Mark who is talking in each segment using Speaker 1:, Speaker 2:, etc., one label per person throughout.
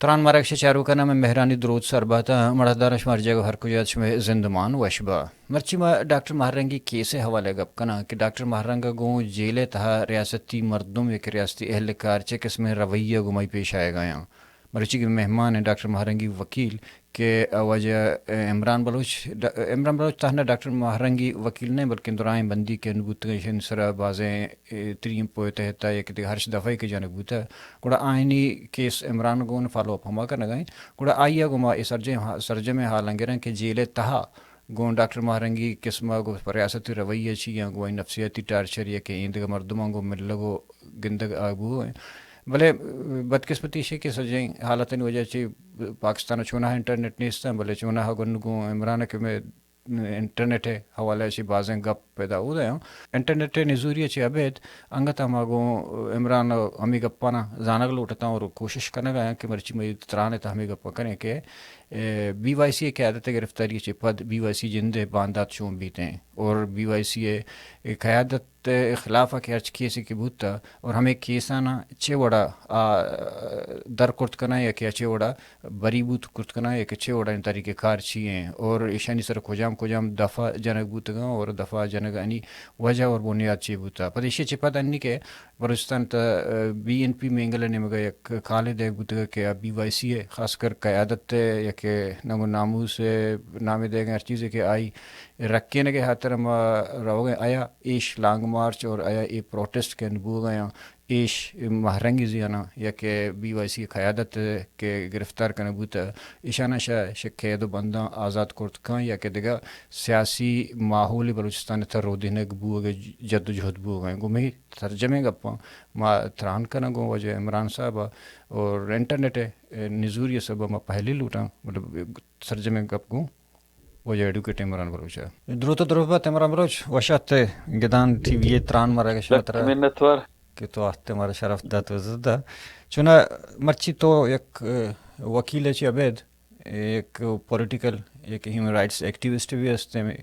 Speaker 1: تران مرکش چاروکنا میں مہرانی درود سرباتا مردارش مرجے ہر کجاچ میں زندمان وشبا مرچی ما ڈاکٹر مہرنگی کیسے حوالے گپ کنا کہ ڈاکٹر مہرنگا گوں جیلے تہا ریاستی مردم یک ریاستی اہلکار چے قسم رویہ گمائی پیش آئے گا مرچی کے مہمان ہیں ڈاکٹر مہرنگی وکیل کہ وجہ عمران بلوچ تہنا ڈاکٹر مہرنگی وکیل نہیں بلکہ دورائیں بندی کے نبوتگشن سرا بازیں تریم پوئے تحتا یا کہ ہرش دفعہ کی جانب بوتا گوڑا آئینی کیس عمران گون فالو اپ ہما کرنا گئیں گوڑا آئیا گما اس سرجم حال انگرن کہ جیلے تہا گون ڈاکٹر مہرنگی قسمہ گو ریاستی رویہ چی یا گوئی نفسیاتی ٹارچر یا کہ ایندگا مردمان گو مل لگو گندگ آگو ہیں بھلے بدقسمتی سے کہ سجیں حالت وجہ سے پاکستان چونا انٹرنیٹ نیستا بھلے چونا گنگو عمران کے میں انٹرنیٹ ہے حوالے سے بازیں گپ پیدا ہو رہے ہوں انٹرنیٹ نظوریہ چی ابید انگت ہم آگو عمران ہمیں گپانا زانگ لوٹتا ہوں اور کوشش کرنا گیا کہ مرچی میں ترانے تا ہمیں گپا کریں کہ بی وائی سی قیادت گرفتاری چی پد بی وائی سی جندے باندات چون بیتے ہیں اور بی وائی سی قیادت خلاف کہ ارچ کیسے کی بوتا اور ہمیں کیسانا چے وڑا در کرت کنا یا کہ چے وڑا بری بوت کرت کنا یا کہ چے وڑا ان طریقے کار چیئیں اور ایشانی سر کجام دفع جنگ بوتگا اور دفع جنگ انی وجہ اور بنیاد چی بوتا پر ایشی چی پتہ انی کہ بلوچستان تا بی این پی میں انگلے نمگا یک خالد ایک بوتگا کہ بی وائی سی ہے خاص کر قیادت یا کہ نمو ناموس نامے دے گا ہر چیز کہ آئی رکھے نگے ہاتر ہم رو گئے آیا ایش لانگ مارچ اور آیا ای پروٹیسٹ کے نبو گیا ایش مہرنگی زیانا یا کہ بی وائی سی قیادت کے گرفتار کرنے بوتا ایشانہ شکھے دو بندہ آزاد کرت کھاں یا کہ دیگا سیاسی ماحول بلوچستان تر رو دینے بو گئے جد و جہد بو گئے گو میں ترجمے گپا ما تران کرنا گو وجہ عمران صاحب اور انٹرنیٹ نظوریہ سب ما پہلی لوٹا مطلب ترجمے گپ گو وجہ ایڈوکیٹ عمران بلوچ دروت دروبت عمران بلوچ وشات گدان ٹی وی تران مرا گشمترا
Speaker 2: منتور
Speaker 1: کہ تو آتے ہمارا شرف دا تو عزت دا چونا مرچی تو یک وکیل چی عبید ایک پولیٹیکل ایک ہیومن رائٹس ایکٹیوسٹ بھی ہستے میں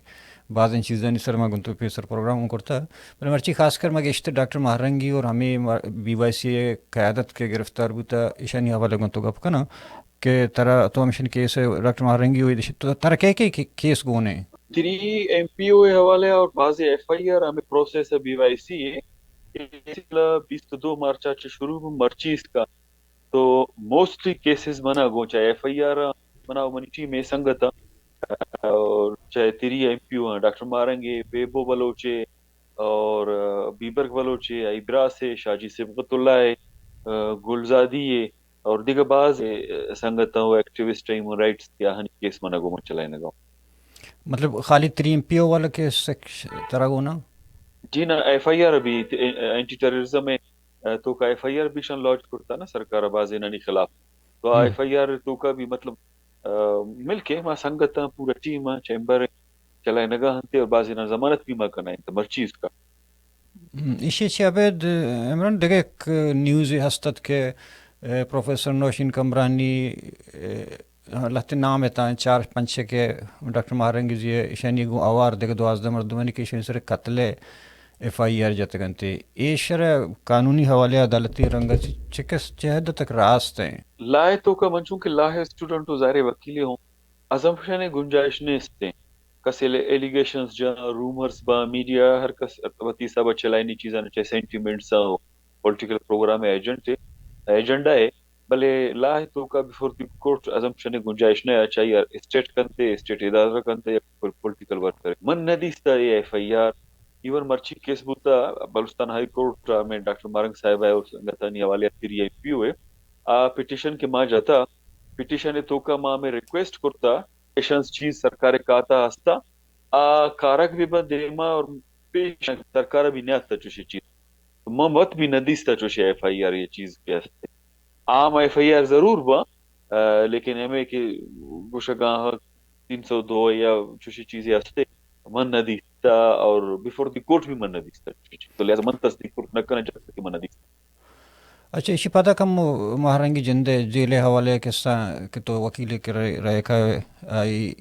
Speaker 1: بعض ان چیزیں سر میں گنتو پیسر پروگرام کرتا پر مرچی خاص کر میں گشت ڈاکٹر مہرنگی اور ہمیں بی وائی سی قیادت کے گرفتار بوتا ایشانی حوالے گنتو گپ کنا کہ ترا تو ہمشن کیس ڈاکٹر مہرنگی ہوئی تو ترا کہ کیس گونے
Speaker 2: 3 ایم پی او حوالے اور بعض ایف آئی آر ہمیں پروسیس بی وائی سی 22 مارچ شروع مرچی اس کا تو موسٹلی کیسز منا گو چاہے ایف آئی آر منا منچی میں سنگتا اور چاہے 3 ایم پی او ڈاکٹر مہرنگی بیبو بلوچے اور بیبرگ بلوچے ابرا سے شاجی صبغت اللہ گلزادی اور دیگر بعض سنگتا ہو ایکٹیوسٹ ہیومن رائٹس کیا ہن کیس منا گو چلائے نگا
Speaker 1: مطلب خالی 3 ایم پی او والا کیس طرح گونا
Speaker 2: جی نا ایف آئی آر ابھی اینٹی ٹیررزم میں تو کا ایف آئی آر بھی شان لانچ کرتا نا سرکار باز انانی خلاف تو ایف آئی آر تو کا بھی مطلب مل کے ما سنگتا پورا ٹیم چیمبر چلائے نگا ہنتے اور باز انہ ضمانت بھی ما کرنا ہے مرچی اس کا
Speaker 1: اسی چی عبید عمران دیکھے ایک نیوز ہستت کہ پروفیسر نوشین کمرانی لہتے نام ہے 4-5 کے ڈاکٹر مہرنگی جی ایشانی گو آوار دیکھے 12 مردمانی کے ایشانی سر قتل ایف آئی آر جاتے گنتے ایشر قانونی حوالے عدالتی رنگا چکس چہد تک راست ہیں
Speaker 2: لائے تو کا منچوں کہ لاہے اسٹوڈنٹ تو ظاہر وکیلے ہوں ازمپشن گنجائش نے استے کس ایلیگیشنز جا رومرز با میڈیا ہر کس ارتباطی سب چلائنی چیزاں چاہے سینٹیمنٹس ہو پولیٹیکل پروگرام ایجنڈا ہے بلے لا ہے تو کا بیفور دی کورٹ ازمپشن گنجائش نہ چاہیے اسٹیٹ کنتے اسٹیٹ ادارہ کنتے پولیٹیکل ورکر من ندیستا یہ ایف آئی آر ایون مرچی کیس بوتا بلوچستان ہائی کورٹ میں ڈاکٹر مارنگ صاحب ہے اس گتانی حوالے 3 ایم پی ہوئے پیٹیشن کے ماں جاتا پیٹیشن تو کا ماں میں ریکویسٹ کرتا پیشنس چیز سرکار کاتا ہستا کارک بھی با دیما اور پیش سرکار بھی نیاتا چوشی چیز مت بھی ندیستا چوشی ایف آئی آر یہ چیز کے ہستے عام ایف آئی آر ضرور با لیکن ہمیں کہ گوشگاہ 302 یا چوشی چیزیں ہستے من ندیستا اور بیفور دی کورٹ بھی من ندیستا تو لہذا من تصدیق کورٹ نہ کرنا چاہتا کہ من ندیستا
Speaker 1: اچھا اسی پتہ کم مہرنگی جندے جیلے حوالے قصہ کہ تو وکیل کے رہے کا آئی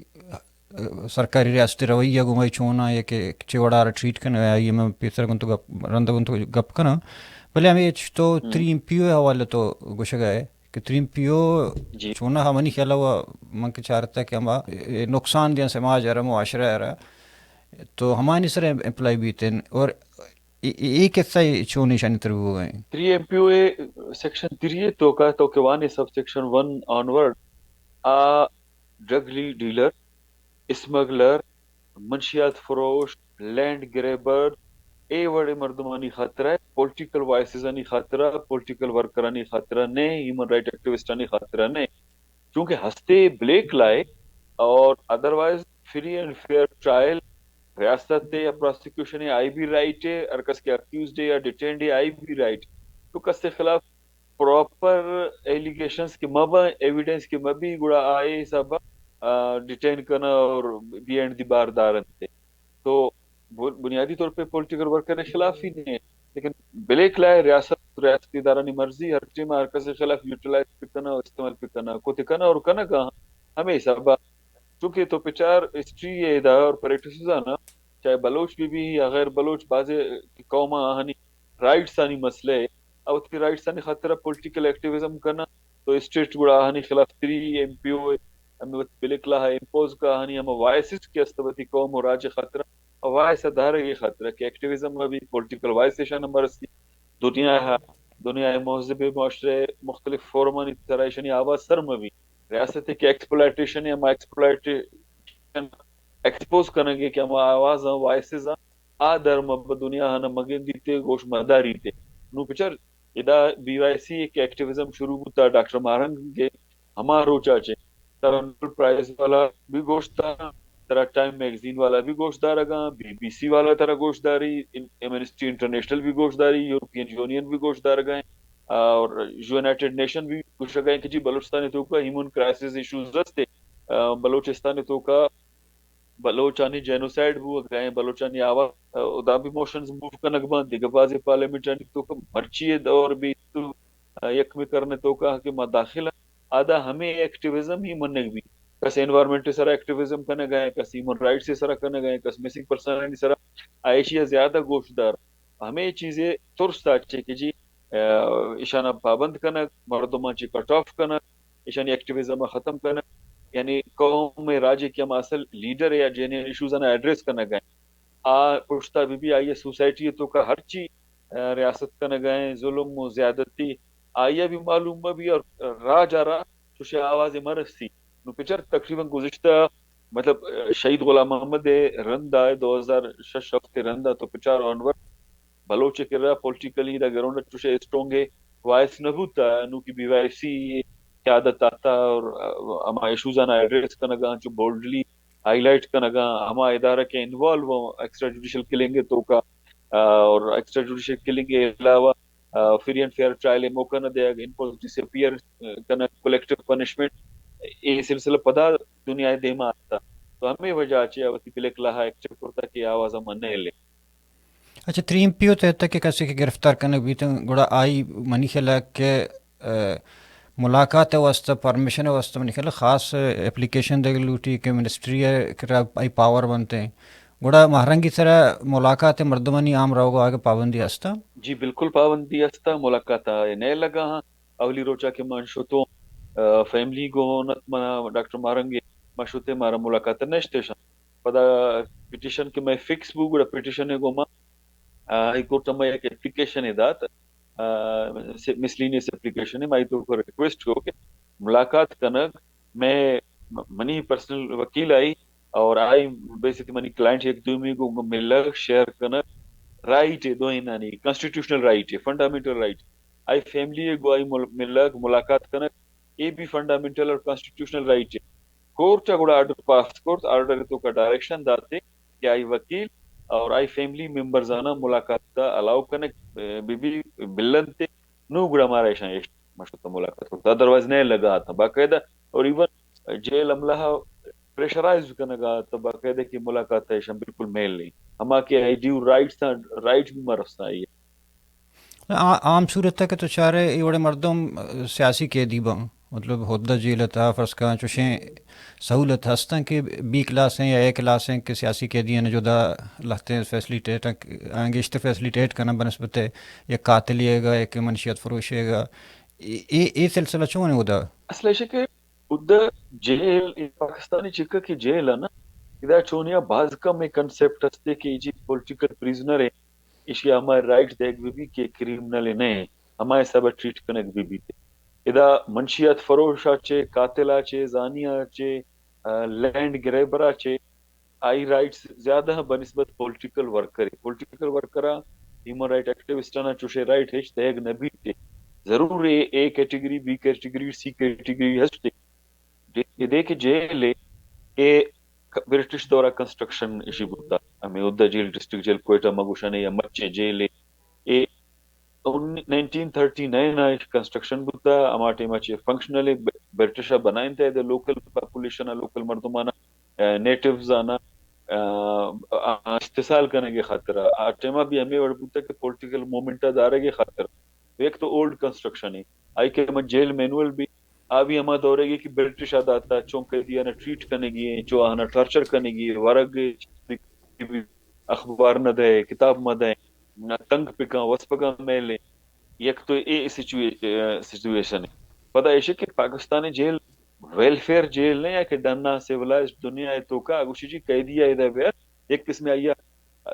Speaker 1: سرکاری ریاستی رویہ گمائی چونا یا کہ چوڑا ٹریٹ کرنا آئی میں پیسر گن تو رندہ گن تو گپ کرنا بھلے ہمیں تو 3 ایم پی او حوالے تو گوشہ گئے کہ تریم پیو
Speaker 2: جی
Speaker 1: چونا ہمانی خیال ہوا من کے چارتا کہ ہما نقصان دیا سماج ہے معاشرہ ہے تو ہمانی سر امپلائی بھی تھے اور ایک حصہ چونی شانی تربو گئے
Speaker 2: 3 section 3 تو کا تو کہ وانی سب section 1 onward آ ڈرگ ڈیلر اسمگلر منشیات فروش لینڈ گریبر اے وڑے مردمانی خطرہ پولیٹیکل وائسزانی خطرہ پولیٹیکل ورکرانی خطرہ نے ہیومن رائٹ ایکٹیوسٹانی خطرہ نے کیونکہ ہستے بلیک لائے اور otherwise free and fair trial ریاست یا پروسیکیوشن آئی بھی رائٹ ہے اور کس کے اکیوزڈ یا ڈیٹینڈ آئی بھی رائٹ تو کس کے خلاف پراپر ایلیگیشنز کے مبا ایویڈنس کے مبی گڑا آئے سب ڈیٹین کرنا اور بی اینڈ دی بار دارن تھے تو بنیادی طور پہ پولیٹیکل ورکر کے خلاف ہی نہیں ہے لیکن بلیک لائے ریاستی ادارانی مرضی ہر ٹیم ہر کس کے خلاف یوٹیلائز پہ کرنا اور استعمال پہ کرنا کو کنا اور کنا کہاں ہمیں سب چونکہ تو پچار ہسٹری ہے دا اور پریکٹسز آنا چاہے بلوچ بھی یا غیر بلوچ بعض قوم آہنی رائٹس آنی مسئلے اور کی رائٹس آنی خاطر پولیٹیکل ایکٹیویزم کرنا تو اسٹیٹ گڑا آہنی خلاف 3 MP ہمیں بلک لاہا امپوز کا آہنی ہم وائسز کی استوتی قوم اور راج خاطر وائس دار یہ خاطر کہ ایکٹیویزم میں بھی پولیٹیکل وائسیشن نمبر سی دنیا مہذب معاشرے مختلف فورمانی طرح آواز سر میں بھی ریاست کے ایکسپلائٹیشن یا ایکسپلائٹیشن ایکسپوز کرنے گے کہ ہم آواز وائسز آ در دنیا ہن مگن دیتے گوش مداری تے نو پچر ادا بی وائی سی ایک ایکٹیویزم شروع ہوتا ڈاکٹر مارنگ کے ہمارو چاچے ترا نوبل پرائز والا بھی گوشتا ترا ٹائم میگزین والا بھی گوشتدار گا BBC والا ترا گوشتداری ایمنسٹی انٹرنیشنل بھی گوشتداری یورپین یونین بھی گوشتدار گئے اور یونائٹڈ نیشن بھی کچھ گئے کہ جی بلوچستان تو کا ہیومن کرائسس ایشوز دستے بلوچستان تو کا بلوچانی جینوسائیڈ بھی گئے بلوچانی آواز ادا بھی موشنز موو کنک بند دیگه بازی پارلیمنٹانی تو کا مرچی دور بھی تو یک میں کرنے تو کا کہ مداخلہ آدھا ہمیں ایکٹیویزم ہی منگ بھی کس انوائرمنٹ سرا ایکٹیویزم کرنے گئے کس ہیومن رائٹ سے سرا کرنے گئے کس مسنگ پرسن سرا عائشیہ زیادہ گوشت دار ہمیں یہ چیزیں ترست اچھے کہ جی اشانہ پابند کرنا مردمان چی کٹ آف کرنا اشانی ایکٹیویزم ختم کرنا یعنی قوم میں راجے کی ہم اصل لیڈر یا جنہیں ایشوز ایڈریس کرنا گئے پشتا بھی آئیے سوسائٹی تو کا ہر چی ریاست کرنے گئے ظلم و زیادتی آئیے بھی معلوم بھی اور راہ جا رہا چوشے آواز مرس تھی نو پچر تقریباً گزشتہ مطلب شہید غلام محمد رندہ 2006 ہفتے رندہ تو پچار آنور بلوچ کر رہا پولیٹیکلی دا گراؤنڈ چوشے اسٹرونگ ہے وائس نبوتا نو کی بی وائی سی قیادت آتا اور ہما ایشوز آنا ایڈریس کرنا گا جو بولڈلی ہائی لائٹ کرنا گا ہما ادارہ کے انوالو ایکسٹرا جوڈیشل کلنگ تو کا اور ایکسٹرا جوڈیشل کلنگ کے علاوہ فری اینڈ فیئر ٹرائل موقع نہ دیا گا انپوز ڈس اپیئر کرنا کولیکٹیو پنشمنٹ یہ سلسلہ پدا دنیا دیما آتا تو ہمیں وجہ چاہیے وقتی بلیک لہا ایکٹیو کرتا کہ آواز ہم نہیں لے
Speaker 1: اچھا 3 MPO تحت کہ کسی کے گرفتار کرنے بھی تو گوڑا آئی منی خلا کہ ملاقات واسطہ پرمیشن واسطہ منی خلا خاص اپلیکیشن دے لوٹی کہ منسٹری کرا آئی پاور بنتے ہیں گوڑا مہرنگی طرح ملاقات مردمانی عام رہو گا آگے پابندی ہستا
Speaker 2: جی بالکل پابندی ہستا ملاقات نئے لگا ہاں اولی روچا کے منشو تو فیملی گو منا ڈاکٹر مارنگے مشوتے مارا ملاقات نشتے پدا پٹیشن کے میں فکس بو گڑا پٹیشن گو ما ہائی کورٹ میں ایک اپلیکیشن ہے دات مسلینیس اپلیکیشن ہے میں تو کو ریکویسٹ ہو کہ ملاقات کنک میں منی پرسنل وکیل آئی اور آئی بیسکلی منی کلائنٹ ایک دومی کو ملک شیئر کنک رائٹ ہے دو نانی کانسٹیٹیوشنل رائٹ ہے فنڈامنٹل رائٹ آئی فیملی گو آئی ملک ملاقات کنک یہ بھی فنڈامنٹل اور کانسٹیٹیوشنل رائٹ ہے کورٹ گوڑا آرڈر پاس کورٹ آرڈر تو کا ڈائریکشن داتے کہ آئی وکیل اور آئی فیملی ممبرز آنا ملاقات تا الاؤ کنک بی بلن تے نو گڑا مارا ایشان مشروط ملاقات کرتا ادروائز نہیں لگا آتا باقاعدہ اور ایون جیل عملہ پریشرائز کنگا تو باقاعدہ کی ملاقات ایشان بالکل میل نہیں ہما کے آئی ڈیو رائٹس رائٹ بھی مرفتا ہے
Speaker 1: عام صورت ہے کہ تو چارے یہ بڑے مردم سیاسی قیدی با مطلب حدہ جیل تھا فرض کا چوشیں سہولت ہستاں کہ بی کلاس ہیں یا اے کلاس ہیں کہ سیاسی قیدی ہیں جو دا لگتے ہیں فیسلیٹیٹ انگیشت فیسلیٹیٹ کرنا بنسبت ہے یا قاتل ہے گا ایک منشیات فروش ہے گا ايه سلسلة شو وده.
Speaker 2: اصل شيء کہ وده جيل پاکستانی چکا کی جیل ہے نا اذا چونیا بعض کم ایک کنسپٹ ہستے کہ جی پولیٹیکل پریزنر ہے اشیا ہمارے رائٹ دیکھ بھی کہ کریمنل نہیں ہمارے سب ٹریٹ کنک بھی تھے اذا منشیات فروش آچے قاتل آچے زانی آچے لینڈ گریبر آچے آئی رائٹس زیادہ ہیں بنسبت پولیٹیکل ورکر پولیٹیکل ورکرہ ہیومن رائٹ ایکٹیوسٹانا چوشے رائٹ ہیچ تیگ نبی تے ضرور A category B category C category ہستے یہ دیکھ جیل اے برٹش دورہ کنسٹرکشن اشی بوتا ہمیں ادھا جیل ڈسٹرکٹ جیل کوئٹہ مگوشانے یا مچے جیل اے 1939 آئے کنسٹرکشن بوتا اما ٹائم اچھے فنکشنل برٹشہ بنائیں تھے دے لوکل پاپولیشن لوکل مردمانہ نیٹیوز آنا استحصال کرنے کے خاطر ٹائمہ بھی ہمیں وڑ بوتا کہ پولیٹیکل مومنٹا دارے کے خاطر ایک تو اولڈ کنسٹرکشن ہے آئی کہ ہم جیل مینول بھی ابھی ہما دورے گی کہ برٹش آتا چونکہ دیا نا ٹریٹ کرنے گی جو آنا ٹارچر کرنے گی ورگ اخبار نہ دے کتاب مہ دے تنگ پکا وس پکا میلے یک تو اے سچویشن ہے پتہ ہے کہ پاکستانی جیل ویلفیئر جیل نہیں ہے کہ دنا سیولائز دنیا ہے تو کا گوشی جی قیدی ہے ادھر ویر ایک قسم آیا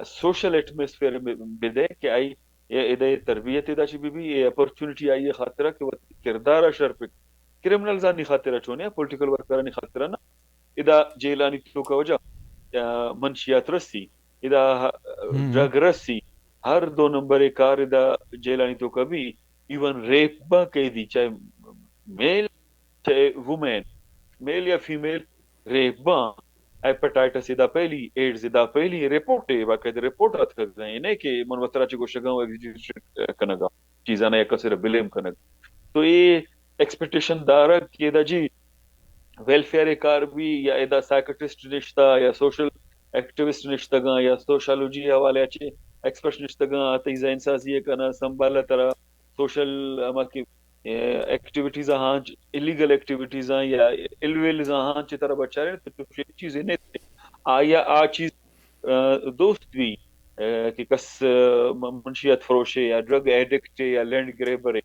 Speaker 2: سوشل ایٹماسفیئر بدے کہ آئی یہ ادھر تربیت ادھا چی بھی یہ اپورچونٹی آئی خاطرہ کہ وہ کردار اشر پہ کرمنل زانی خاطرہ چونے پولیٹیکل ورکرانی خاطرہ نا ادا جیلانی تو کا وجہ منشیات رسی ادا ڈرگ رسی ہر 2 نمبر کار ادا جیلانی تو کا بھی ایون ریپ با قیدی چاہے میل چاہے وومین میل یا فیمیل ریپ با ہیپاٹائٹس ادا پہلی ایڈز ادا پہلی رپورٹ ہے باقاعدہ رپورٹ آت کر گئے نہیں کہ منوترا چکو شگاں ایگزیکیوٹ کنگا چیزانا یا کسر بلیم کنگا تو یہ ایکسپیکٹیشن دارا کہ ادا جی ویلفیئر کار بھی یا ادا سائیکٹرسٹ نشتا یا سوشل ایکٹیوسٹ نشتا گا یا سوشالوجی حوالے اچھے ایکسپرٹ نشتا گا تیزا انسازی کنا سنبھالا ترا سوشل اما کی ایکٹیویٹیز ہانچ الیگل ایکٹیویٹیز یا الویلز ہانچ طرح بچا رہے تو چیزیں نہیں تھے آیا آ چیز دوست بھی کہ کس منشیات فروش ہے یا ڈرگ ایڈکٹ ہے یا لینڈ گریبر ہے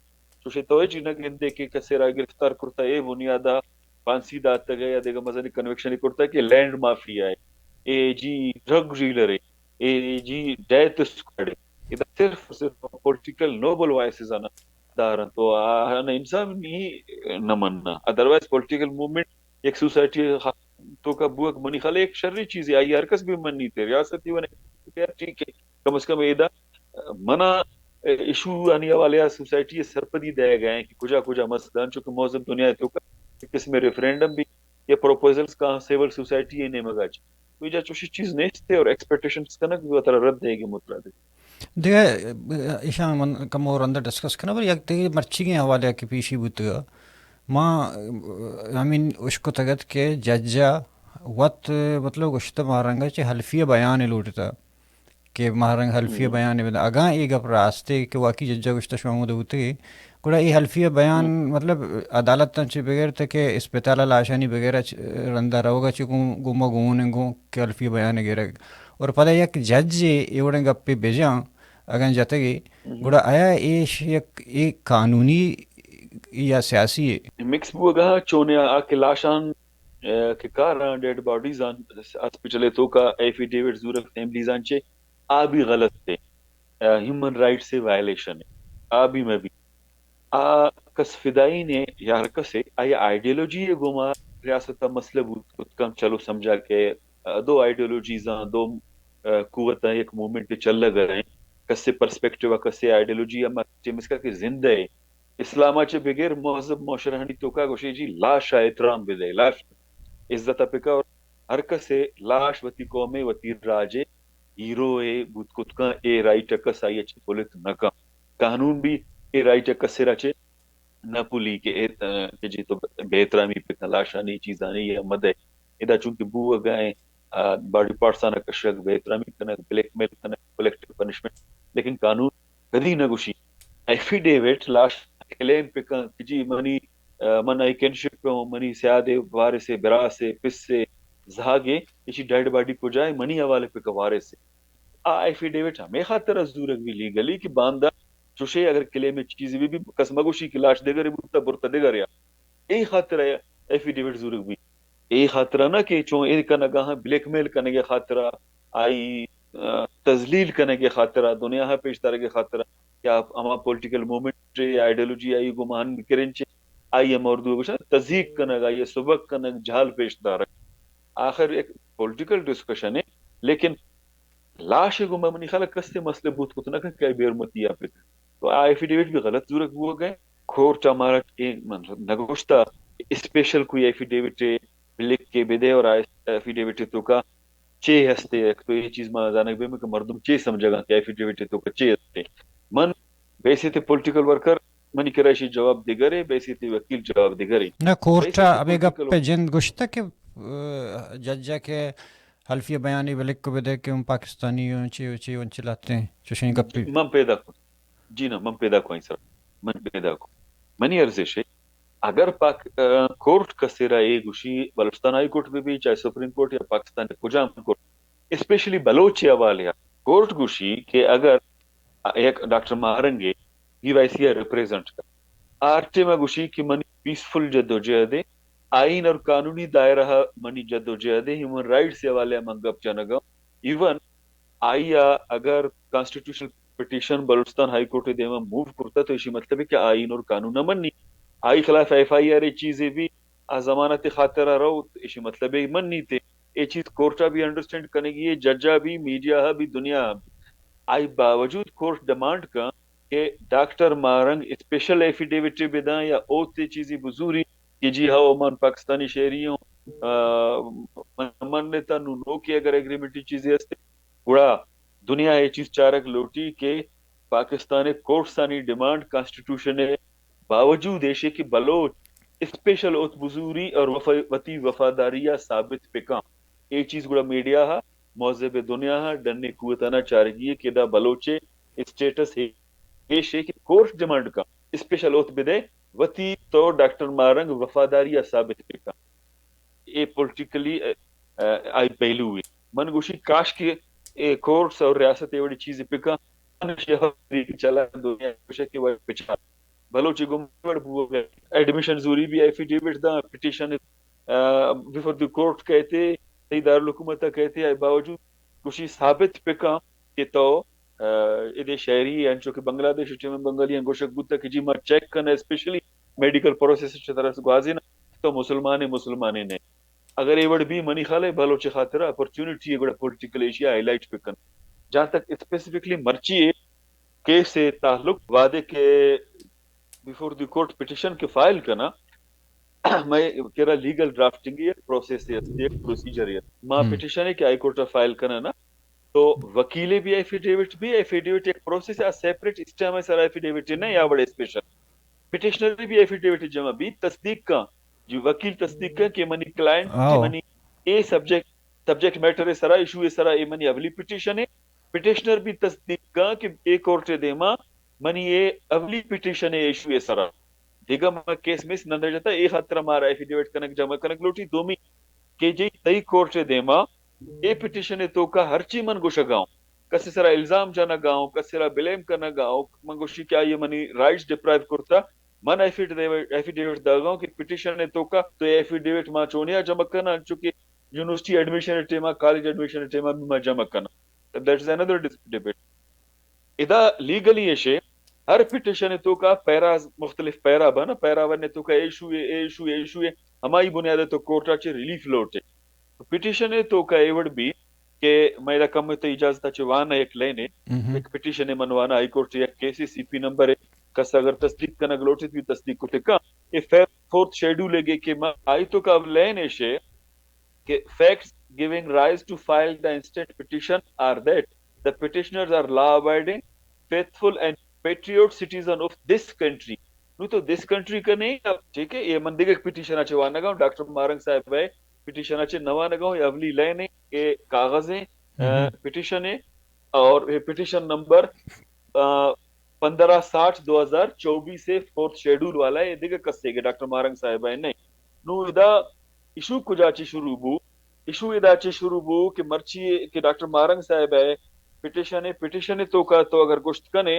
Speaker 2: تو توجہ نہ گندے کہ کسیرا گرفتار کرتا ہے بنیادہ پانسی دات تک یا دیکھا مزانی کنویکشن کرتا ہے کہ لینڈ مافیا ہے اے جی ڈرگ ڈیلر ہے اے جی ڈیتھ اسکواڈ ہے یہ صرف پولیٹیکل نوبل وائسز آنا دارن تو آنا انسان نہیں نہ مننا ادروائز پولیٹیکل موومنٹ ایک سوسائٹی تو کا بوک منی خالے ایک شرری چیز ہے آئی ہرکس بھی من نہیں تھے ریاستی بنے ٹھیک ہے کم از کم ایدہ منا ایشو آنے والے سوسائٹی سرپدی دے گئے ہیں کہ کجا کجا مسدان چونکہ موزم دنیا ہے تو کا قسم ریفرینڈم بھی یہ پروپوزلز کا سیول سوسائٹی نے مگاچ تو یہ چوشی چیز نہیں تھے اور ایکسپیکٹیشنز کا نا کہ وہ طرح رد دے گی مطلع دے
Speaker 1: دیگه ایشان من کم اور اندر ڈسکس کرنا پر یک دیگه مرچی کے حوالے کی پیشی بودتا ما همین اشکو تگت که ججا وقت مطلب گشت مهرنگا چه حلفی بیان لوٹتا کہ مہرنگ حلفیہ بیان بدا اگاں ای گپ راستے کہ واقعی ججا گشتہ شمود ہوتے گوڑا ای حلفیہ بیان مطلب عدالت تن چی بغیر تے کہ اسپتالہ لاشانی بغیر رندہ روگا چی گوما گونے گو کہ حلفیہ بیان گیرے اور پتہ یک جج ایوڑیں گپی بیجاں اگاں جاتے گی گوڑا آیا ایش ایک قانونی یا سیاسی ہے
Speaker 2: مکس بو گا چونے آکے لاشان کہ کار ڈیڈ باڈیز آن ہاسپٹلے تو کا ایفیڈیوٹ زورک فیملیز آنچے آبی غلط تھے ہیومن رائٹ سے وائلیشن ہے آبی میں بھی کس فدائی نے یار کسے آیا آئیڈیولوجی ہے گوما ریاست مسئلہ بود کم چلو سمجھا کہ دو آئیڈیولوجیز ہیں دو قوتیں ایک مومنٹ چل لگا رہے ہیں کسے پرسپیکٹیو کسے آئیڈیولوجی اما چیمس کا کہ زندہ ہے اسلام چے بغیر مہذب معاشرہنی تو کا گوشی جی لاش احترام بدے لاش عزت پکا اور ہر کسے لاش وتی قومے وتی راجے ہیرو اے بود کتکا اے رائٹ کس آئی اچھے پولیت نکا قانون بھی اے رائٹ کس راچے نہ پولی کہ جی تو بے احترامی پہ لاشانی چیزانی یہ مد ہے ادا چونکہ بو گئے باڈی پارٹس آنا کشک بے احترامی کرنا بلیک میل کرنا کلیکٹیو پنشمنٹ لیکن قانون کدی نہ گوشی ایفیڈیوٹ لاش کلیم پہ کہ جی منی من ای کنشپ پہ منی سیادے وارے سے برا سے پس سے زہاگے اسی ڈیڈ باڈی کو جائے منی حوالے پہ وارے سے ایفیڈیوٹ ہمیں خاطر ازدورک بھی لیگلی کہ باندہ چوشے اگر کلے میں چیز بھی کسمگوشی کی لاش دے گرے بوتا برتا دے گریا ای خاطر ایفیڈیوٹ ضرور بھی ای خاطرہ نا کہ چون ای کنگا ہاں بلیک میل کنگے خاطرہ آئی تذلیل کنگے خاطرہ دنیا ہاں پیش دارے خاطرہ یا ہما پولیٹیکل مومنٹ آئیڈیولوجی آئی گمان کرنچے آئی ہم اردو بشا تذیق کنگ آئی سبق کنگ جھال پیش دار آخر ایک پولیٹیکل ڈسکشن ہے لیکن لاش کو منی خالا کستے مسئلے بوت کو تو نہ کہ بیر متی آپ تو ایفیڈیوٹ بھی غلط ضرورت ہوا گئے کورٹ ہمارا نگوشتا اسپیشل کوئی ایفیڈیوٹ لکھ کے بدے اور ایفیڈیوٹ تو کا چے ہستے ایک تو یہ چیز میں جانک بے میں کہ مردم چے سمجھا گا کہ ایفیڈیوٹ تو کا چے ہستے من بیسی تے پولیٹیکل ورکر منی کرائشی جواب دے گرے بیسی تے وکیل جواب دے گرے
Speaker 1: نہ کورٹ
Speaker 2: بیسی تے
Speaker 1: ابھی گپ
Speaker 2: پولیٹیکل
Speaker 1: پہ جند گشتہ کہ ججا کے حلفیہ بیانی بلک کو بدے کہ ہم پاکستانی چی ون چلاتے ہیں چوشیں گپی
Speaker 2: من پیدا کو جی نا من پیدا کو سر من پیدا کو منی ارزش ہے اگر پاک کورٹ کا سیرا اے گوشی بلوچستان ہائی کورٹ میں بھی چاہے سپریم کورٹ یا پاکستان کجام کورٹ اسپیشلی بلوچ حوالے کورٹ گوشی کہ اگر ایک ڈاکٹر مہارنگے کی ویسی ریپریزنٹ کر آرٹے میں گوشی کی منی پیسفل جد و جہد آئین اور قانونی دائرہ منی جد و جہد ہیومن رائٹس حوالے منگپ جنگا ایون آئیا اگر constitutional petition Balochistan high court دے میں موو کرتا تو اسی مطلب ہے کہ آئین اور قانون نہ مننی آئی خلاف ایف آئی آر چیزیں بھی ضمانت خاطرہ رہو اسی مطلب ہے مننی تھے یہ چیز کورٹا بھی انڈرسٹینڈ کرنے گی ججا بھی میڈیا بھی دنیا آئی باوجود کورٹ ڈیمانڈ کا کہ ڈاکٹر مارنگ اسپیشل ایفیڈیوٹ بدائیں یا اوتے چیزی بزوری کہ جی ہاں من پاکستانی شہریوں من نے تا نو کہ اگر ایگریمنٹی چیزیں ہستے گڑا دنیا یہ چیز چارک لوٹی کہ پاکستان کورٹ سانی ڈیمانڈ کانسٹیٹیوشن باوجود ایشے کی بلوچ اسپیشل اوت بزوری اور وطی وفاداریہ ثابت پکا یہ چیز گڑا میڈیا ہا موضب دنیا ہا ڈننے قوتانا چارگی کہ دا بلوچے اسٹیٹس ہے ایشے کی کورٹ ڈیمانڈ کا اسپیشل اوت بدے وطی تو ڈاکٹر مارنگ وفاداریہ ثابت پکا یہ پولیٹیکلی آئی پہلو ہوئی من گوشی کاش کے کورٹس اور ریاست یہ بڑی چیزیں پکا چلا دنیا کے پچھا بلوچی گمڑ ایڈمیشن زوری بھی affidavit the petition before the court کہتے تی دارالحکومت کہتے ہیں باوجود کچھ ثابت پکا کہ تو ادے شہری انچو کہ بنگلہ دیش چے میں بنگالی انگوشک بوتا کہ جی ما چیک کرنا اسپیشلی میڈیکل پروسیس چے طرح سے گوازی نا تو مسلمانے نے اگر یہ وڑ بھی منی خالے بلوچ خاطر اپورچونٹی ہے گڑا پولیٹیکل ایشیا ہائی لائٹ پکن جہاں تک اسپیسیفکلی مرچی ہے کیس سے تعلق وعدے کے بیفور دی کورٹ پٹیشن کے فائل کرنا میں کہہ لیگل ڈرافٹنگ ہے پروسیس ہے ایک پروسیجر ہے ماں پٹیشن ہے کہ ہائی کورٹ فائل کرنا نا تو وکیلے بھی ایفیڈیوٹ ایک پروسیس ہے سیپریٹ اسٹیم ہے سر ایفیڈیوٹ نہیں یا بڑے اسپیشل پٹیشنر بھی ایفیڈیوٹ جمع بھی تصدیق کا جو وکیل تصدیق کا کہ منی کلائنٹ کہ منی اے سبجیکٹ میٹر ہے سرا ایشو ہے سرا اے منی اولی پٹیشن ہے پٹیشنر بھی تصدیق کا کہ اے کورٹ دے ماں منی اے اولی پٹیشن ہے ایشو ہے سرا دیگا ما کیس میں نندر جاتا اے خاطر مارا ایفیڈیوٹ کنک جمع کنک لوٹی دومی کہ جی تئی کورٹ دے ماں اے پٹیشن ہے تو کا ہر چی من گوشا گاؤں کسی سرا الزام جانا گاؤں کسی سرا بلیم کرنا گاؤں من گوشی کیا یہ منی رائٹس ڈپرائیو کرتا من ایفیڈیوٹ دا گاؤں کہ پٹیشن ہے تو کا تو ایفیڈیوٹ ماں چونیا جمع کرنا چونکہ یونیورسٹی ایڈمیشن ٹیما کالج ایڈمیشن ٹیما بھی ماں جمع کرنا دیٹ از انادر ڈیبیٹ ادا لیگلی ایشے ہر پٹیشن تو کا پیرا مختلف پیرا بنا پیرا ون تو کا ایشو ہے ہماری بنیاد تو کورٹ چ ریلیف لوٹے پٹیشن تو کا ایوڈ بھی کہ میرا کم تو اجازت چوانا ایک لینے ایک پٹیشن منوانا ہائی کورٹ ایک کیسی سی پی نمبر ہے کس اگر تصدیق کرنا گلوٹے بھی تصدیق کو ٹکا یہ فورتھ شیڈول لگے کہ آئی تو کا لین ایشے کہ facts giving rise to file the instant petition are that the petitioners are law abiding faithful and patriot citizen of this country نو تو this country کا نہیں ٹھیک ہے یہ مندی کا پٹیشن اچھے وانا گاؤں ڈاکٹر مارنگ صاحب ہے پٹیشن اچھے نوانا گاؤں یہ اولی لائن ہے یہ کاغذ ہیں پٹیشن ہے اور یہ پٹیشن نمبر 1560/2024 سے فورتھ شیڈول والا ہے یہ دیکھا کسے گے ڈاکٹر مارنگ صاحب ہے نہیں نو ادا ایشو کجاچی شروع بو کہ مرچی کہ ڈاکٹر مارنگ صاحب ہے پٹیشن تو کا تو اگر گشت کنے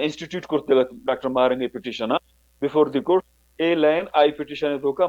Speaker 2: institute kurtagat Dr. Marangi petition before the court a line I petition to ka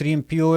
Speaker 1: 3 MPO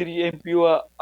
Speaker 2: 3 MPO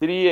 Speaker 2: 3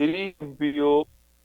Speaker 2: 3 MPO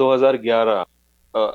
Speaker 2: 2011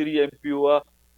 Speaker 2: 3 MPO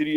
Speaker 2: 3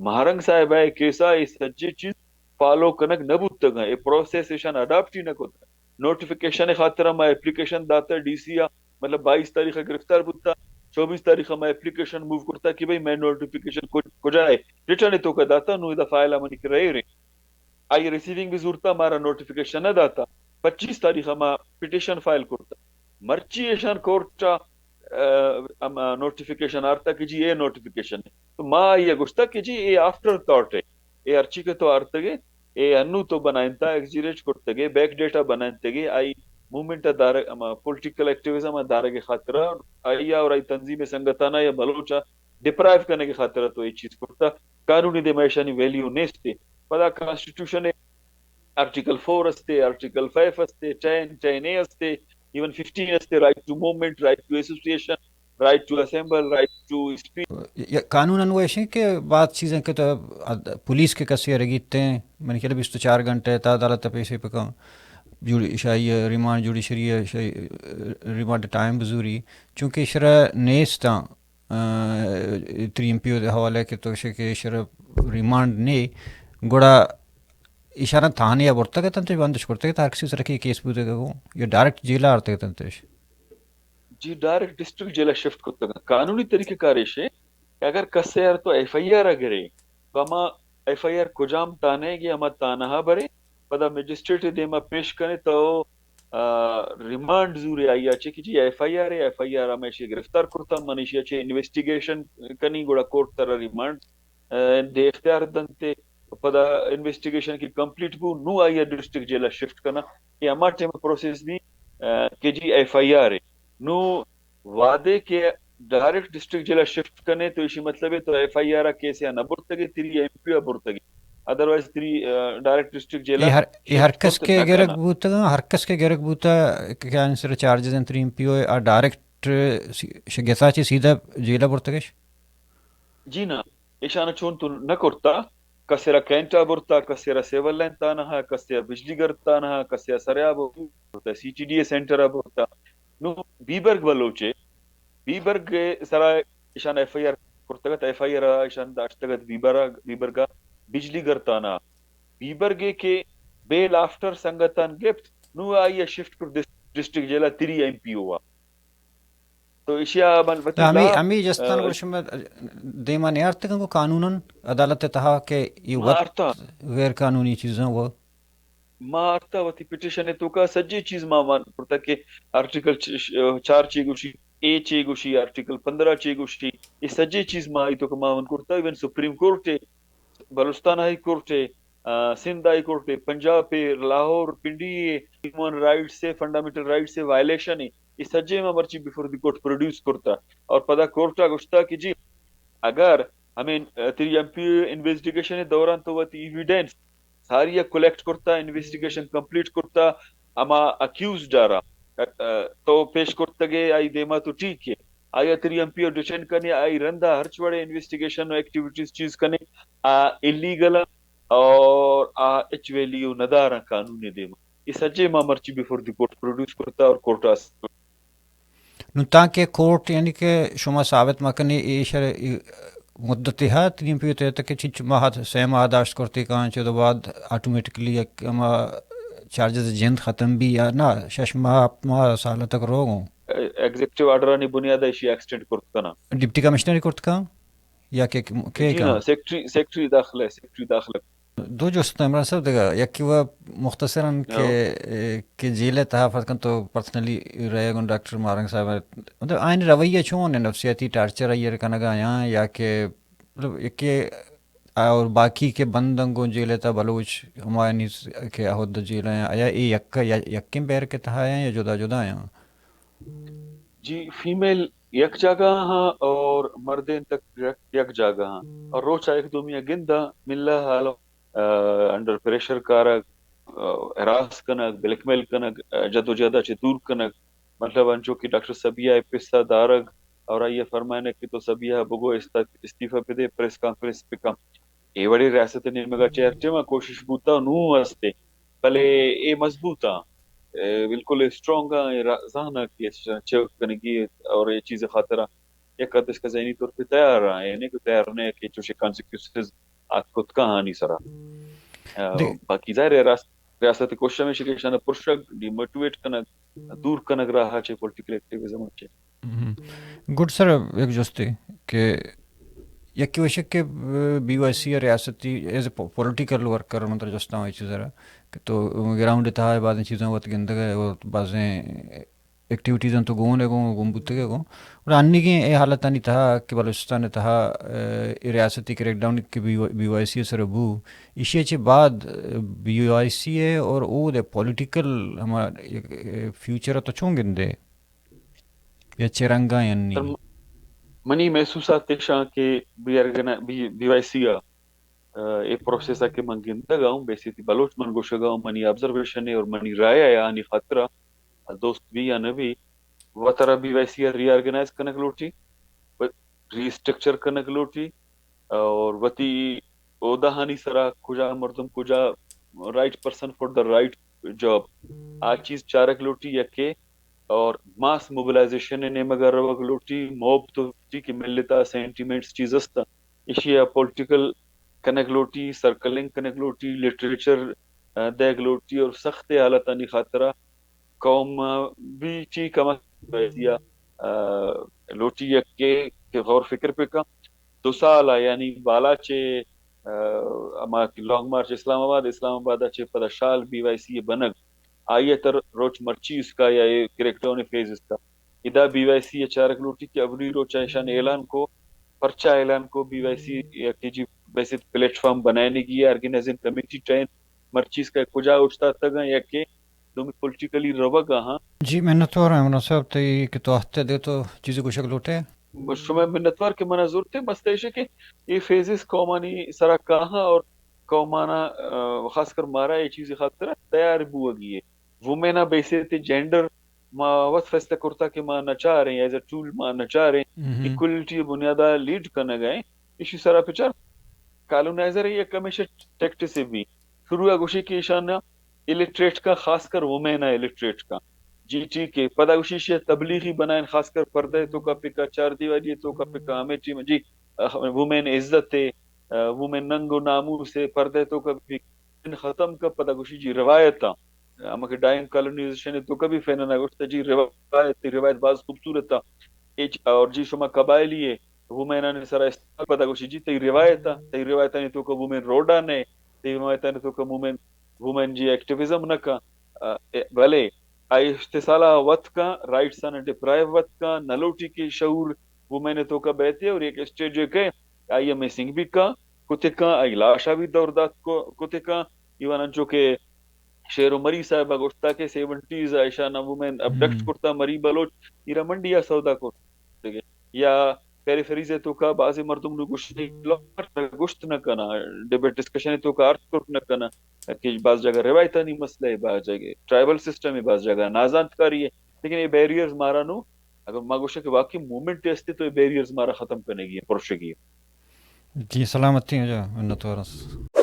Speaker 2: مہارنگ صاحب ہے کیسا یہ سجی چیز فالو کنک نبوت تک ہے پروسیس ایشان اڈاپٹ ہی نہ ہوتا نوٹیفیکیشن خاطر ما اپلیکیشن داتا ڈی سی مطلب 22 تاریخ گرفتار بودتا 24 تاریخ ما اپلیکیشن موو کرتا کہ بھئی میں نوٹیفیکیشن کجائے ریٹرن تو کا داتا نو دا فائل منی کر رہے آئی ریسیونگ بھی ضرورتا ہمارا نوٹیفیکیشن نہ داتا 25 تاریخ ما پٹیشن فائل کرتا مرچی ایشان کورٹا اما نوٹیفیکیشن آرتا کہ جی یہ نوٹیفیکیشن ہے تو ما یہ گوشتا کہ جی یہ آفٹر تھاٹ ہے یہ ارچی کے تو آرتگے یہ انو تو بنائنتا ایگزیریٹ کرتگے بیک ڈیٹا بنائنتگے آئی موومنٹ دار اما پولیٹیکل ایکٹیویزم دار کے خاطر آئی اور آئی تنظیم سنگتانا یا بلوچا ڈپرائیو کرنے کے خاطر تو یہ چیز کرتا قانونی دے میشانی ویلیو نیستے پدا کانسٹیٹیوشن آرٹیکل 4 استے آرٹیکل 5 استے 10 اے استے ایون 15 استے right to movement right to association right to assemble right to speech
Speaker 1: قانون انویشن کے بعد چیزیں کہ تو پولیس کے کسی رگیتے ہیں میں نے کہا 24 گھنٹے تا عدالت پیسے پکا جوڑی شاہی ریمانڈ جوڈیشری ریمانڈ ٹائم بزوری چونکہ شرح نیستا 3 MP حوالے کے تو کہ شرح ریمانڈ نے گوڑا اشارہ تھانے یا برتا کے تنتش بندش کرتے کہ تار کسی طرح کی کیس بودے گا یا ڈائریکٹ جیلہ آرتے کے تنتش
Speaker 2: جی ڈائریکٹ ڈسٹرکٹ جیلا شفٹ کرتا گا قانونی طریقہ کارش ہے کہ اگر کسے یار تو ایف آئی آر اگرے تو اما ایف آئی آر کجام تانے گی اما تانہا برے پدا میجسٹریٹ دے ما پیش کرے تو ریمانڈ زوری آئی آچے کہ جی ایف آئی آر ہے ایف آئی آر ہمیں اسے گرفتار کرتا منیشی آچے انویسٹیگیشن کنی گوڑا کورٹ ترہ ریمانڈ دے اختیار دنتے پدا انویسٹیگیشن کی کمپلیٹ بو نو آئی ڈسٹرکٹ جیلا شفٹ کرنا یہ اما ٹیم پروسیس بھی کہ جی ایف آئی آر ہے نو وعدے کے ڈائریکٹ ڈسٹرکٹ جیلا شفٹ کرنے تو اسی مطلب ہے تو ایف آئی آر کیسے نہ برتگی 3 MP برتگی ادروائز 3 ڈائریکٹ ڈسٹرکٹ جیلا
Speaker 1: یہ ہر
Speaker 2: شفٹ
Speaker 1: کس
Speaker 2: کرتے
Speaker 1: کے
Speaker 2: نہ
Speaker 1: گرک
Speaker 2: کنا
Speaker 1: بوتا ہر کس کے گرک بوتا کیا انسر چارجز ان 3 MP اور ڈائریکٹ شگیتا چی سیدھا جیلہ برتگش
Speaker 2: جی نا ایشانا چون تو نہ کرتا کسیرا کینٹا برتا کسیرا سیول لائن تانا کسیرا بجلی گر تانا کسیرا سریا برتا سی ٹی ڈی اے سینٹر برتا نو بیبرگ بلوچے بیبرگ سرا ایشان ایف آئی آر کرتگت ایف آئی آر ایشان داشتگت بیبرگا بجلی گر تانا بیبرگے کے بیل آفٹر سنگتان گفت نو آئی شفٹ کر ڈسٹرکٹ جیلا 3 MP ہوا تو اشیا ملوتی لا
Speaker 1: امی جستان گوشم دیما نیارتے کو قانوناً عدالت تہا کہ یہ
Speaker 2: مارتا
Speaker 1: وقت غیر قانونی چیزیں وہ
Speaker 2: مارتا وتی پٹیشن تو کا سجی چیز مان پڑتا کہ آرٹیکل 4 چی گوشی اے چی گوشی آرٹیکل 15 چی گوشی یہ سجی چیز ما ای تو کا مان کرتا even supreme court Balochistan high court Sindh high court Punjab پہ لاہور پنڈی ہیومن رائٹ سے فنڈامنٹل رائٹ سے وائلیشن ہے یہ سجے میں مرچی بیفور دی کورٹ پروڈیوس کرتا اور پدا کورٹا گشتا کہ جی اگر ہمیں 3 MP انویسٹیگیشن دوران تو وہ ایویڈنس ساری کلیکٹ کرتا انویسٹیگیشن کمپلیٹ کرتا اما اکیوز ڈارا تو پیش کرتا گے آئی دیما تو ٹھیک ہے آیا 3 MP اور ڈیٹین کرنے آئی رندا ہر چوڑے انویسٹیگیشن ایکٹیویٹیز چیز کرنے ایلیگل اور ایچ ویلیو ندارا قانونی دیما یہ سجے ما مرچی بیفور دی کورٹ پروڈیوس کرتا اور کورٹ
Speaker 1: نو تاکہ کورٹ یعنی کہ شما ثابت مکنی ایشر مدت ہے 3 MP تک کہ چھ ماہ سے ماہ داشت کرتے کان چھ دو بعد آٹومیٹکلی چارجز جند ختم بھی یا نہ 6 ماہ سال تک روگوں
Speaker 2: ایگزیکٹو آرڈرانی بنیاد ایشی ایکسٹینڈ کرتا نا
Speaker 1: ڈپٹی کمشنر کرت کا یا کہ
Speaker 2: جی
Speaker 1: کا
Speaker 2: نا سیکٹری داخلہ ہے سیکٹری داخلہ
Speaker 1: دو جو عمران صاحب دیکھا یک کہ وہ مختصراً کہ جیلے تھا فرقن تو پرسنلی رہے گا ڈاکٹر مارنگ صاحب مطلب آئین رویہ چون ہے نفسیاتی ٹارچر ہے کنگا یہاں یا کہ مطلب کہ اور باقی کے بندنگوں جیلے تھا بلوچ ہمایونی کے عہد جیلے ہیں یا یکم پیر کے تھا ہیں یا جدا جدا ہیں
Speaker 2: جی فیمیل یک جگہ ہاں اور مردین تک یک جگہ ہاں اور روچا ایک دومیہ گندہ ملا حالو انڈر پریشر کارک ہراس کنک بلیک میل کنک جدو جہدہ چھ دور کنک مطلب انچو کی ڈاکٹر سبیہ پسہ دارگ اور آئیے فرمائنے کی تو سبیہ بگو استعفیٰ پہ دے پریس کانفرنس پہ کم اے وڑی ریاست نیمگا چہرچے میں کوشش بوتا نو ہستے پہلے اے مضبوطا بالکل اسٹرانگ ذہن کی چوک کرنے کی اور یہ چیز خاطرہ یک قدش کا ذہنی طور پہ تیار رہا یعنی کہ تیار نے کہ چوشے کانسیکوینسز آت خود کہانی سرا
Speaker 1: دیکھ
Speaker 2: باقی ظاہر ہے ریاست کوشش میں شکشان پرشک ڈی موٹیویٹ کنک دور کنک رہا چے پولیٹیکل ایکٹیویزم چے
Speaker 1: گڈ سر ایک جستے کہ یکی وشک کے بی وائی سی ریاستی ایز اے پولیٹیکل ورکر مطلب جستا ہوں چیز ذرا کہ تو گراؤنڈ تھا بعض چیزیں وقت گندگ ہے اور بعضیں ایکٹیویٹیزاں تو گون ہے گون بوتے گے گون اور آنی کی یہ حالت نہیں تھا کہ بلوچستان تھا ریاستی کریک ڈاؤن کے بی وائی سی سر بو اسی چھ بعد بی وائی سی ہے اور او دے پولیٹیکل ہمارا فیوچر تو چون گندے یا چرنگا یا نہیں
Speaker 2: منی محسوسات تشاں کہ B Y C A process کے منگن تگاؤں بیسیتی بلوچ من گوشگاؤں منی آبزرویشن اور منی رائے یا آنی خاطرہ دوست بھی یا نبی وطرہ B Y C reorganise کنک لوٹی ری اسٹرکچر کنک لوٹی اور وتی اودہانی سرا کجا مردم کجا right person for the right job آ چیز چارک لوٹی یکے اور ماس موبلائزیشن نے مگر روگ لوٹی موب تو ٹی کہ ملتا سینٹیمنٹس چیز استا اشیا پولیٹیکل کنک لوٹی سرکلنگ کنک لوٹی لٹریچر دیگ لوٹی اور سخت حالتانی خاطرہ قوم بھی چی کما دیا لوٹی یکے کہ غور فکر پہ کا 2 سال یعنی بالا چے اما لانگ مارچ اسلام آباد چے پدا شال بی وائی سی بنگ آئیے تر روچ مرچی اس کا یا کریکٹون فیز اس کا ادا بی وائی سی چارک لوٹی کہ ابری روچ ایشان اعلان کو پرچہ اعلان کو بی وائی سی یا کی جی ویسے پلیٹ فارم بنانے کی آرگنائزنگ کمیٹی ٹرین مرچیز کا کجا اٹھتا تگا یا کہ تم پولیٹیکلی روگا ہاں
Speaker 1: جی محنت ہو رہا ہے مناسب تی کہ تو ہفتے دے تو چیزیں کچھ لوٹے
Speaker 2: شما منتوار کے مناظر تھے مستیشے کہ یہ فیزز قومانی سرا کہاں اور قومانا خاص کر مارا یہ چیزیں خاطر تیار بوگی ہے وومینا بیسے تے جینڈر ما وقت فیصلہ کرتا کہ ماں نچا رہے ہیں ایز اے ٹول ماں نچا رہے ہیں ایکولیٹی بنیادہ لیڈ کرنے گئے اسی سرا پچار کالونائزر یہ کمیشن ٹیکٹ سے بھی شروع گوشی کی اشانہ الٹریٹ کا خاص کر وومینا الٹریٹ کا جی ٹھیک ہے پدا کوشش تبلیغی بنائیں خاص کر پردے تو کا پکا چار دیواری تو کا پکا امیٹی میں جی وومن عزت ہے وومن ننگ و نامور سے پردے تو کا ختم کا پدا کوشش جی روایت اما کہ ڈائنگ کالونائزیشن تو کبھی فینا نہ گوشت جی روایت باز خوبصورت تھا اور جی شما قبائلی ہے وومن نے سرا استعمال پدا کوشش جی تی روایت نے تو کا وومن روڈا نے تی روایت نے تو کا وومن جی ایکٹیویزم نہ کا بھلے آئی استحصالہ وقت کا رائٹس آن ڈپرائیو وقت کا نلوٹی کی شعور وہ میں نے تو کا بیتے اور ایک اسٹیج کے آئی ایم ایسنگ بھی کا کتے کا آئی لاشا بھی دوردات کو کتے کا ایوان جو کہ شیر و مری صاحب اگوشتا کے 70s ایشانہ وومن ابڈکٹ کرتا مری بلوچ ایرا منڈیا سودا کو یا پیریفری سے تو کا بعضی مردم نے گشت نہ کنا ڈیبیٹ ڈسکشن تو کا ارتھ کرک نہ کنا کہ بعض جگہ روایتانی مسئلہ ہے بعض جگہ ٹرائبل سسٹم ہے بعض جگہ نازانت کاری ہے لیکن یہ بیریئرز مارا نو اگر ما گوشہ کہ واقعی مومنٹ ٹیسٹی تو یہ بیریئرز مارا ختم کرنے گی پرشگی
Speaker 1: جی سلامتی ہو جا منت ہو رہا